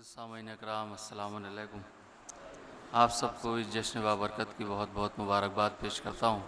سامعین اکرام السلام علیکم. آپ سب کو اس جشن بابرکت کی بہت بہت مبارکباد پیش کرتا ہوں.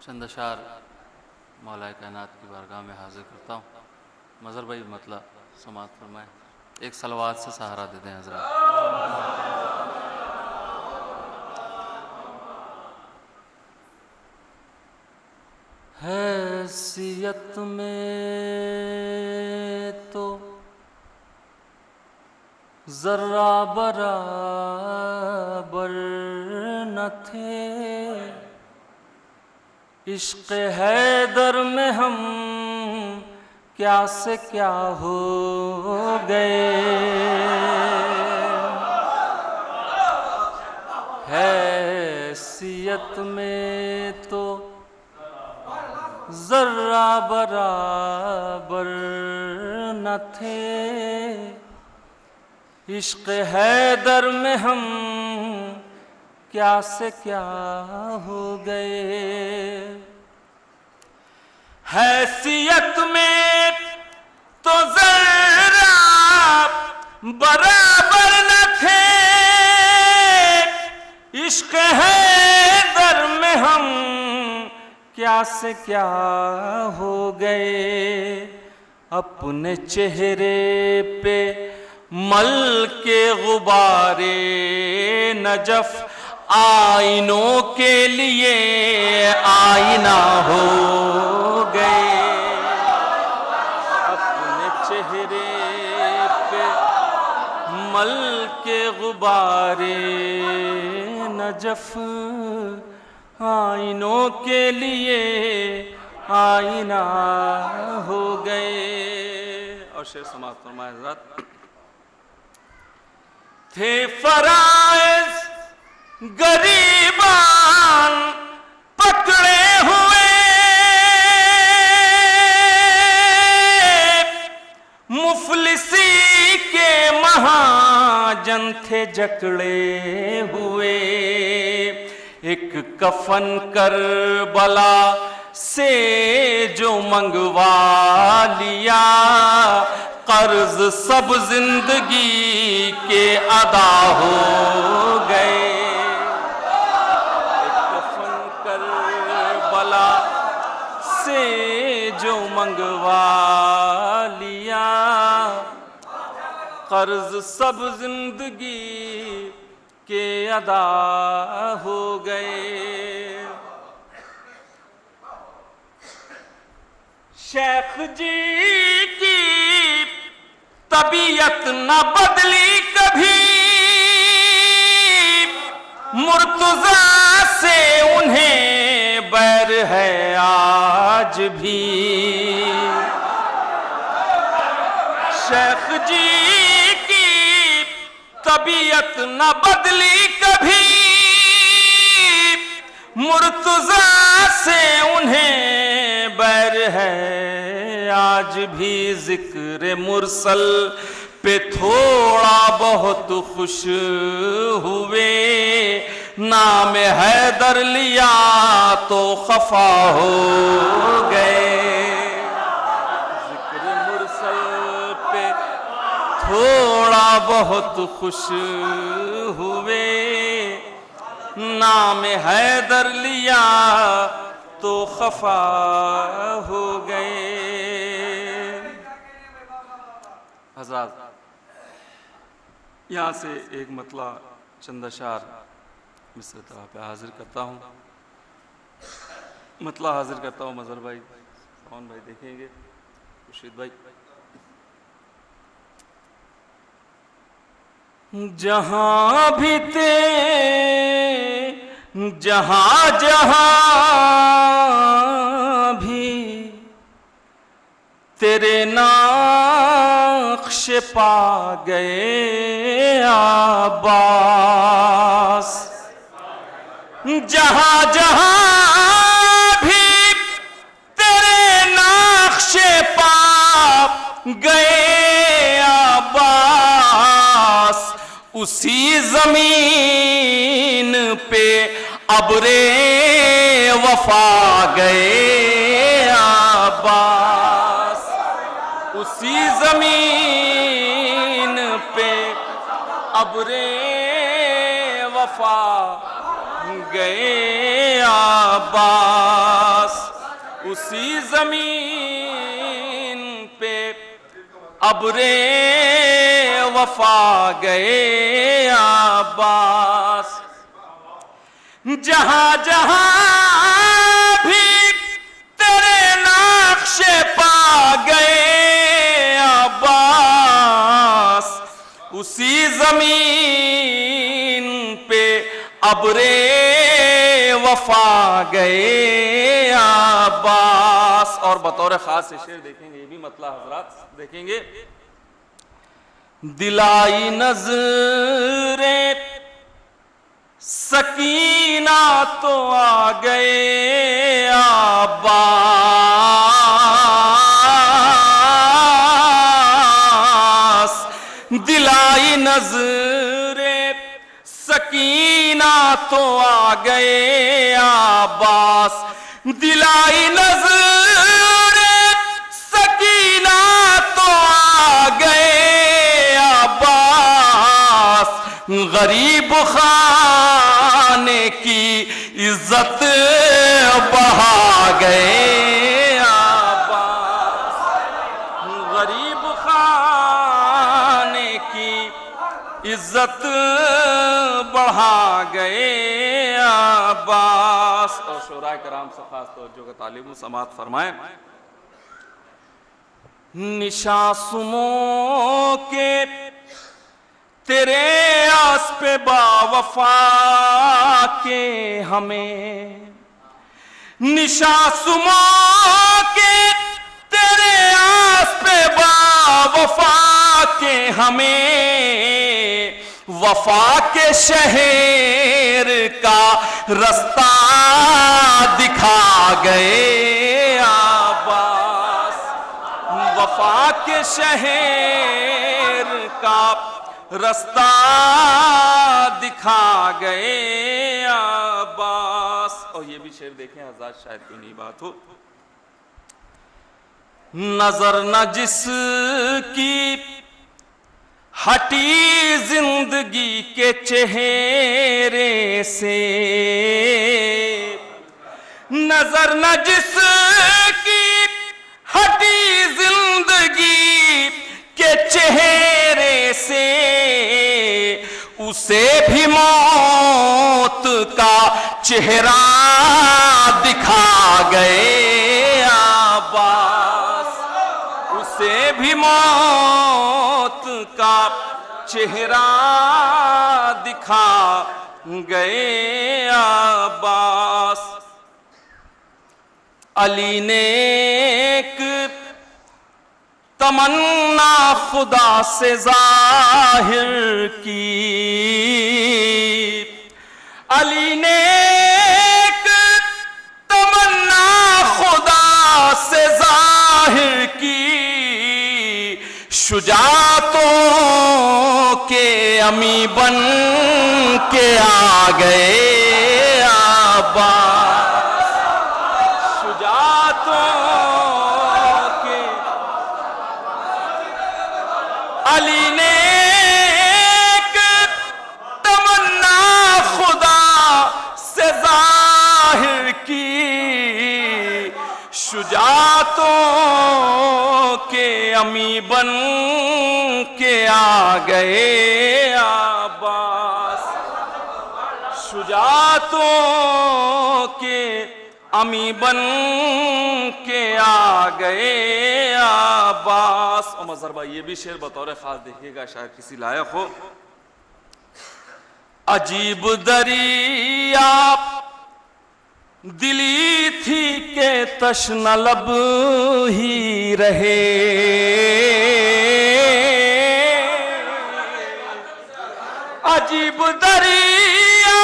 چند اشعار مولا کائنات کی بارگاہ میں حاضر کرتا ہوں. مظہر بھائی مطلب سماعت فرمائیں. ایک صلوات سے سہارا دے دیں حضرات. حیثیت میں تو ذرہ برابر نہ تھے، عشق حیدر میں ہم کیا سے کیا ہو گئے. حیثیت میں تو ذرہ برابر نہ تھے، عشق حیدر میں ہم کیا سے کیا ہو گئے. حیثیت میں تو ذرہ برابر نہ تھے، عشق حیدر میں ہم کیا سے کیا ہو گئے. اپنے چہرے پہ مل کے غبار نجف آئینوں کے لیے آئینہ ہو گئے. اپنے چہرے پہ مل کے غبار نجف آئینوں کے لیے آئینہ ہو گئے. اور شعر سماعت فرمائے حضرات. تھے فرائض غریبان پکڑے ہوئے، مفلسی کے مہاجن تھے جکڑے ہوئے. ایک کفن کربلا سے جو منگوا لیا، قرض سب زندگی کے ادا ہو گئے. ایک کفن کربلا سے جو منگوا لیا، قرض سب زندگی کے ادا ہو گئے. شیخ جی کی طبیعت نہ بدلی کبھی، مرتضیٰ سے انہیں بیر ہے آج بھی. شیخ جی طبیعت نہ بدلی کبھی، مرتضیٰ سے انہیں بیر ہے آج بھی. ذکر مرسل پہ تھوڑا بہت خوش ہوئے، نام حیدر لیا تو خفا ہو گئے. ذکر مرسل پہ تھوڑا بہت خوش ہوئے، نام حیدر لیا تو خفا ہو گئے. حضرات یہاں سے ایک مطلع چند اشعار مصر طرح پہ حاضر کرتا ہوں. مطلع حاضر کرتا ہوں. مظہر بھائی کون بھائی دیکھیں گے؟ خورشید بھائی. جہاں بھی جہاں بھی تیرے نقش پا گئے عباس. جہاں بھی تیرے نقش پا گئے عباس، اسی زمین پہ ابر وفا گئے عباس، اسی زمین پہ ابر وفا گئے عباس، اسی زمین پہ ابر وفا گئے عباس، جہاں جہاں بھی تیرے نقش پا گئے عباس، اسی زمین پہ ابر وفا گئے عباس۔ اور بطور خاص سے شعر دیکھیں گے، یہ بھی مطلع حضرات دیکھیں گے، دلائی نظر سکینہ تو آ گئے عباس، دلائی نظر سکینہ تو آ گئے عباس، دلائی نظر سکینہ تو آ گئے عباس، غریب خانے کی عزت بڑھا گئے عباس، غریب خانے کی عزت بڑھا گئے عباس۔ اور شعراء کرام سے خاص توجہ کا تعلیم و سماعت فرمائیں، نشاں کے تیرے آس پہ با وفا کے ہمیں، نشاں کے تیرے آس پہ با وفا کے ہمیں، وفا کے شہر کا رستہ دکھا گئے عباس، وفا کے شہر کا رستہ دکھا گئے عباس۔ اور یہ بھی شعر دیکھیں حضرات، شاید کوئی نئی بات ہو، نظر نہ جس کی ہٹی زندگی کے چہرے سے، نظر نہ جس کی ہٹی زندگی کے چہرے سے، اسے بھی موت کا چہرہ دکھا گئے عباس، اسے بھی موت کا چہرہ دکھا گئے عباس۔ علی نے ایک تمنا خدا سے ظاہر کی، علی نے ایک تمنا خدا سے ظاہر کی، شجاعتوں کے امی بن کے آ گئے عباس، شجاعتوں کے علی نے ایک تمنا خدا سے ظاہر کی، شجاعتوں کے امی بن کے آ گئے عباس، شجاعتوں کے امی بن کے آ گئے عباس۔ اور مظہر بھائی یہ بھی شعر بطور خاص دیکھیے گا، شاید کسی لائق ہو، عجیب دریا دلی تھی کہ تشنہ لب ہی رہے، عجیب دریا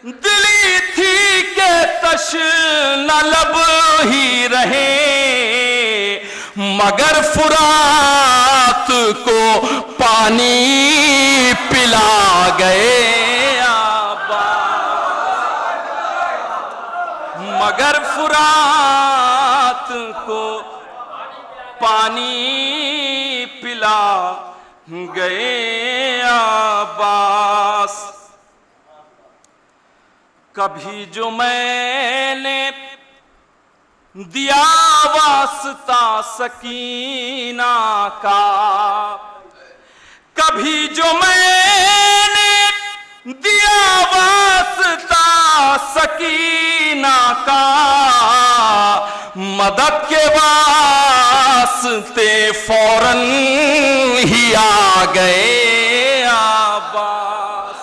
دلی تھی کہ تشنہ لب ہی رہے، مگر فرات کو پانی پلا گئے عباس، مگر فرات کو پانی پلا گئے عباس. کبھی جو میں نے دیا واسطہ سکینہ کا, کبھی جو میں نے دیا واسطہ سکینہ کا, مدد کے واسطے فوراً ہی آ گئے عباس.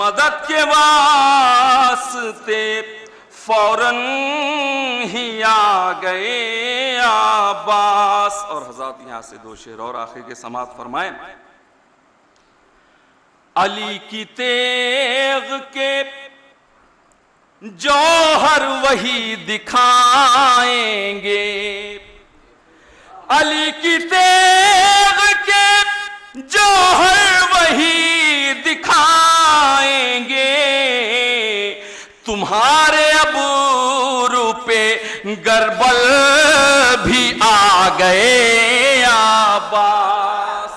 مدد کے واسطے فوراً ہی آ گئے عباس. اور حضرات یہاں سے دو شعر اور آخر کے سماعت فرمائیں. علی کی تیغ کے جوہر وہی دکھائیں گے, علی کی تیغ کے جوہر وہی دکھائیں گے. تمہارے ابرو پہ گربل بھی آ گئے عباس.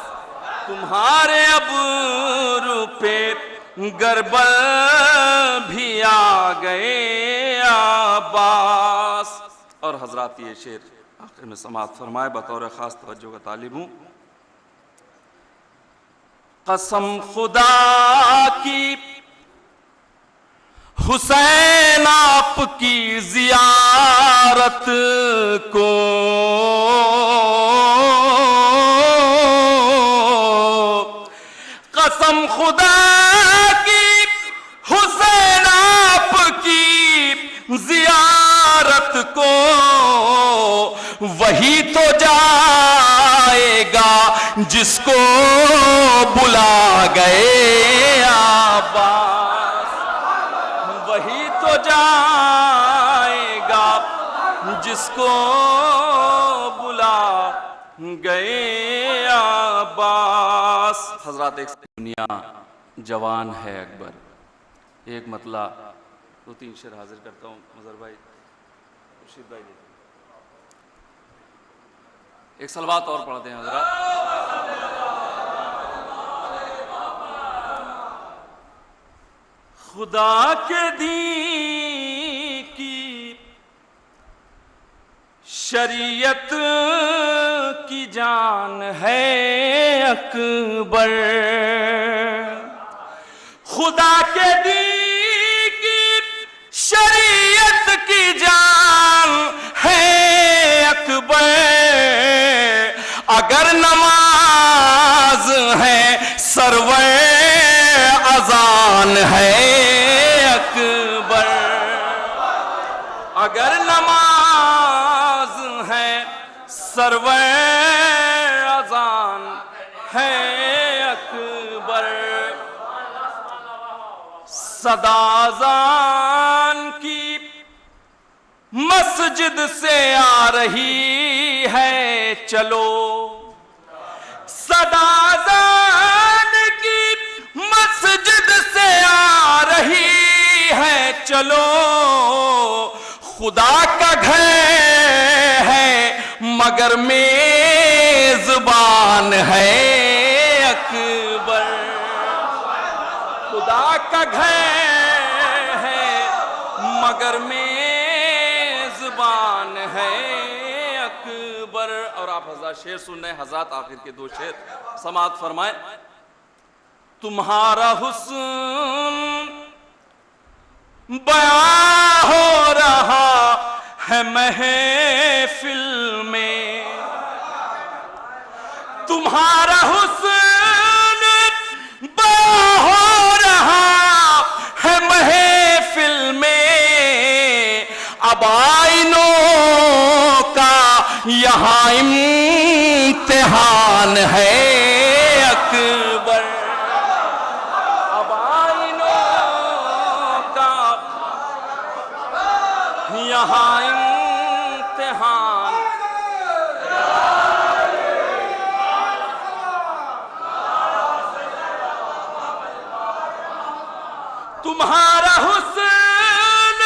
تمہارے ابرو پہ گربل بھی آ گئے عباس. اور حضرات یہ شعر آخر میں سماعت فرمائے, بطور خاص توجہ کا طالب ہوں. قسم خدا کی حسین آپ کی زیارت کو قسم خدا کی حسین آپ کی زیارت کو وہی تو جائے گا جس کو بلا گئے عباس. وہی تو جائے گا جس کو بلا گئے عباس. حضرات ایک دنیا جوان ہے اکبر. ایک مطلع دو تین شعر حاضر کرتا ہوں. مظہر بھائی, رشید بھائی, ایک صلوات اور پڑھتے ہیں حضرات. خدا کے دین کی شریعت کی جان ہے اکبر. خدا کے دین کی شریعت کی جان ہے اکبر. اگر نماز ہے سرور اذان ہے اکبر. اگر نماز ہے سرور اذان ہے اکبر. صدا اذان کی مسجد سے آ رہی ہے چلو. صدا اذان کی مسجد سے آ رہی ہے چلو. خدا کا گھر ہے مگر میزبان ہے اکبر. خدا کا گھر ہے مگر میزبان ہے اکبر. اور آپ حضرات شعر سن رہے ہیں. حضرات آخر کے دو شعر سماعت فرمائیں. تمہارا حسن بیاں ہو رہا ہے محفل میں. تمہارا حسن بیاں ہو رہا ہے محفل میں. اب آئینوں کا یہاں امتحان ہے اکبر. اب آئینوں کا یہاں امتحان. تمہارا حسن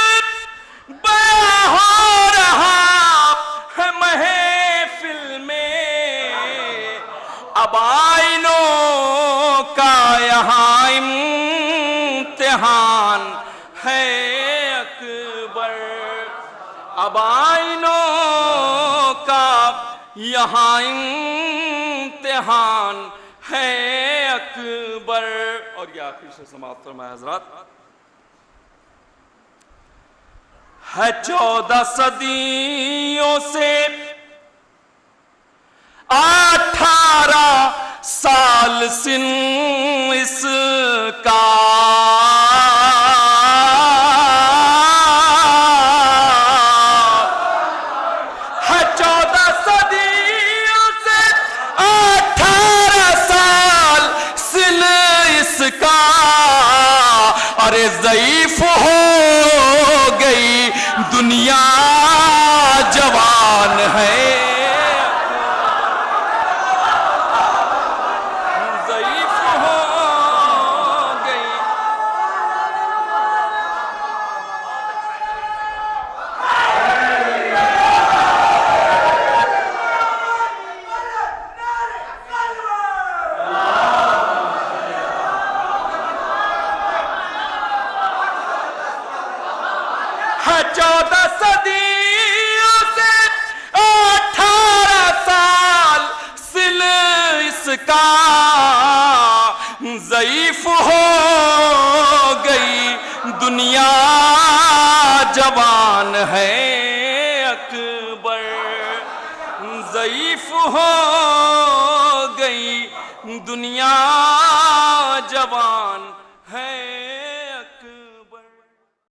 یہاں امتحان ہے اکبر، اب آئینوں کا یہاں امتحان ہے اکبر۔ اور یہ آخری سے سماعت فرمائے حضرات، ہے 14 صدیوں سے 18 سال سن اس کا، ہے 14 صدیوں سے 18 سال سن اس کا، ارے ضعیف ہو گئی دنیا جوان ہے، ضعیف ہو گئی۔ ہے 14 صدیوں سے 18 سال سن اس کا، ضعیف ہو گئی دنیا جوان ہے اکبر، ضعیف ہو گئی دنیا جوان